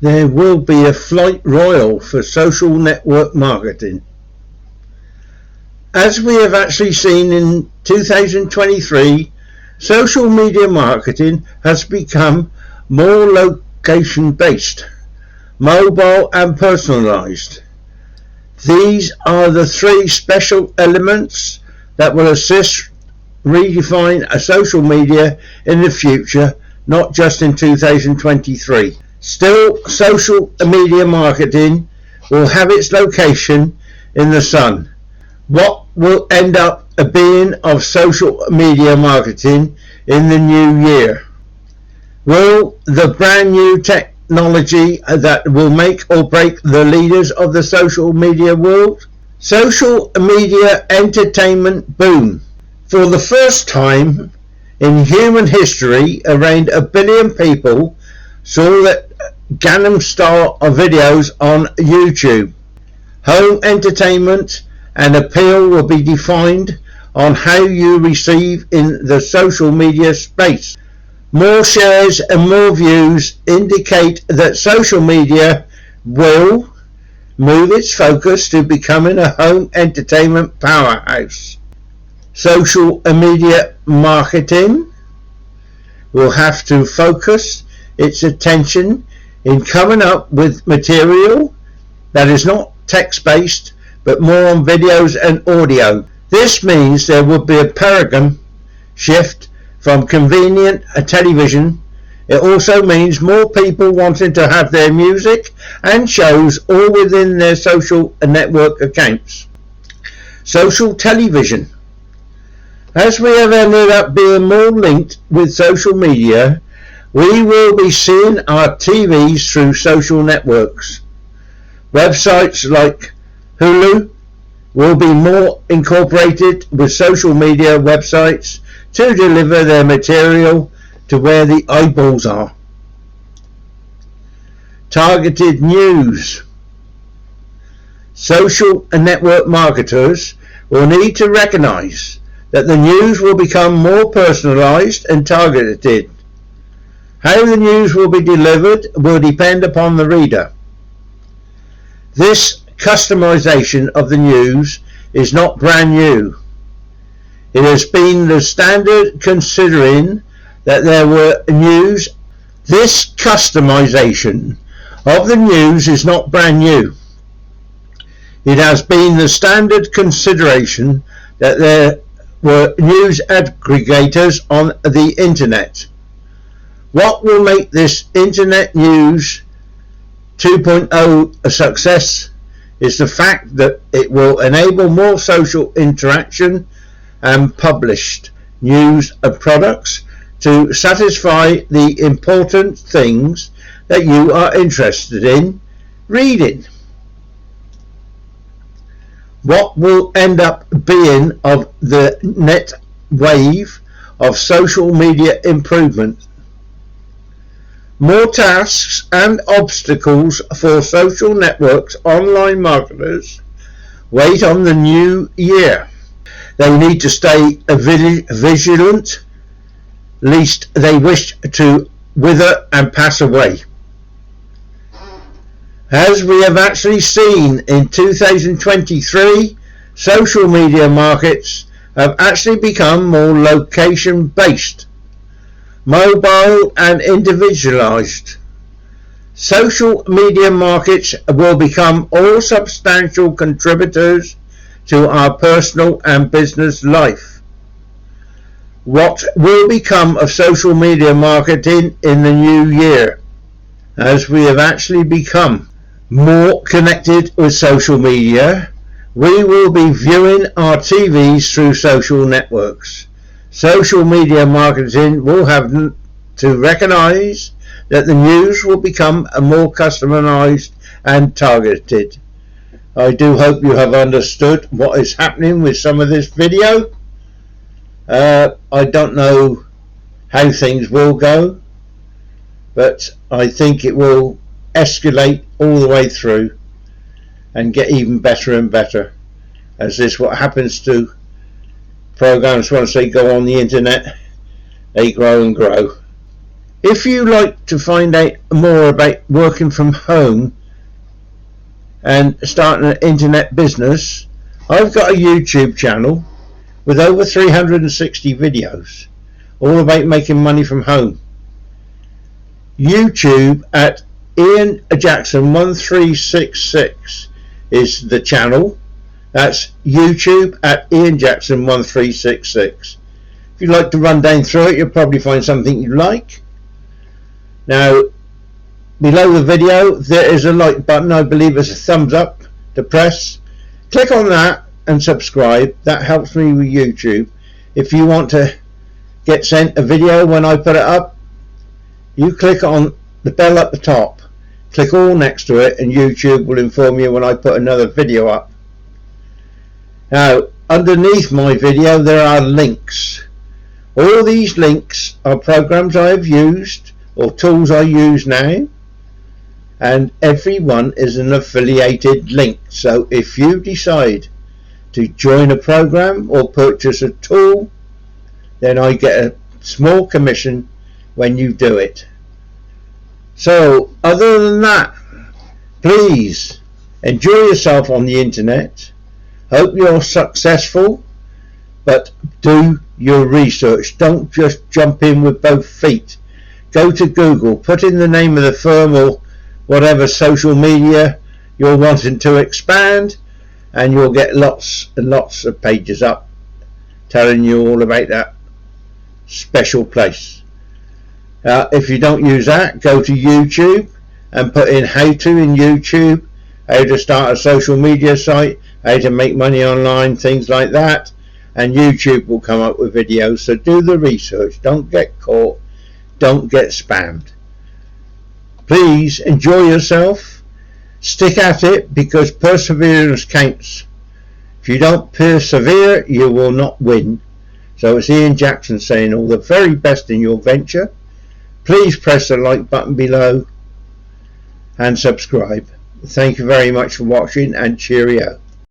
There will be a flight royal for social network marketing. As we have actually seen in 2023, social media marketing has become more location-based, mobile and personalized. These are the three special elements that will assist redefine a social media in the future, not just in 2023. Still, social media marketing will have its location in the sun. What will end up being of social media marketing in the new year? Will the brand new technology that will make or break the leaders of the social media world? Social media entertainment boom. For the first time in human history, around 1 billion people saw that Gangnam-style videos on YouTube. Home entertainment and appeal will be defined on how you receive in the social media space. More shares and more views indicate that social media will move its focus to becoming a home entertainment powerhouse. Social media marketing will have to focus its attention in coming up with material that is not text-based but more on videos and audio. This means there will be a paradigm shift from convenient television. It also means more people wanting to have their music and shows all within their social network accounts. Social television. As we have ended up being more linked with social media, we will be seeing our TVs through social networks. Websites like Hulu will be more incorporated with social media websites to deliver their material to where the eyeballs are. Targeted news. Social network marketers will need to recognize that the news will become more personalized and targeted. How the news will be delivered will depend upon the reader. This customization of the news is not brand new. It has been the standard considering that there were news. This customization of the news is not brand new. It has been the standard consideration that there were news aggregators on the internet. What will make this Internet News 2.0 a success is the fact that it will enable more social interaction and published news and products to satisfy the important things that you are interested in reading. What will end up being of the net wave of social media improvement? More tasks and obstacles for social networks online marketers wait on the new year. They need to stay vigilant lest they wish to wither and pass away. As we have actually seen in 2023, social media markets have actually become more location based, mobile and individualized. Social media markets will become all substantial contributors to our personal and business life. What will become of social media marketing in the new year? As we have actually become more connected with social media, we will be viewing our TVs through social networks. Social media marketing will have to recognize that the news will become more customized and targeted. I do hope you have understood what is happening with some of this video. I don't know how things will go, but I think it will escalate all the way through and get even better and better, as this what happens to programs once they go on the internet. They grow and grow. If you like to find out more about working from home and starting an internet business, I've got a YouTube channel with over 360 videos, all about making money from home. YouTube at Ian Jackson 1366 is the channel. That's YouTube at Ian Jackson 1366. If you'd like to run down through it, you'll probably find something you like. Now, below the video there is a like button. I believe there's a thumbs up to press. Click on that and subscribe. That helps me with YouTube. If you want to get sent a video when I put it up, you click on the bell at the top, click all next to it, and YouTube will inform you when I put another video up. Now, underneath my video there are links. All these links are programs I have used or tools I use now, and every one is an affiliated link. So if you decide to join a program or purchase a tool, then I get a small commission when you do it. So other than that, please enjoy yourself on the internet. Hope you're successful, but do your research. Don't just jump in with both feet. Go to Google, put in the name of the firm or whatever social media you're wanting to expand, and you'll get lots and lots of pages up telling you all about that special place. If you don't use that, go to YouTube and put in how to in YouTube, how to start a social media site, how to make money online, things like that, and YouTube will come up with videos. So do the research. Don't get caught. Don't get spammed. Please enjoy yourself. Stick at it, because perseverance counts. If you don't persevere, you will not win. So it's Ian Jackson saying all the very best in your venture. Please press the like button below and subscribe. Thank you very much for watching, and cheerio.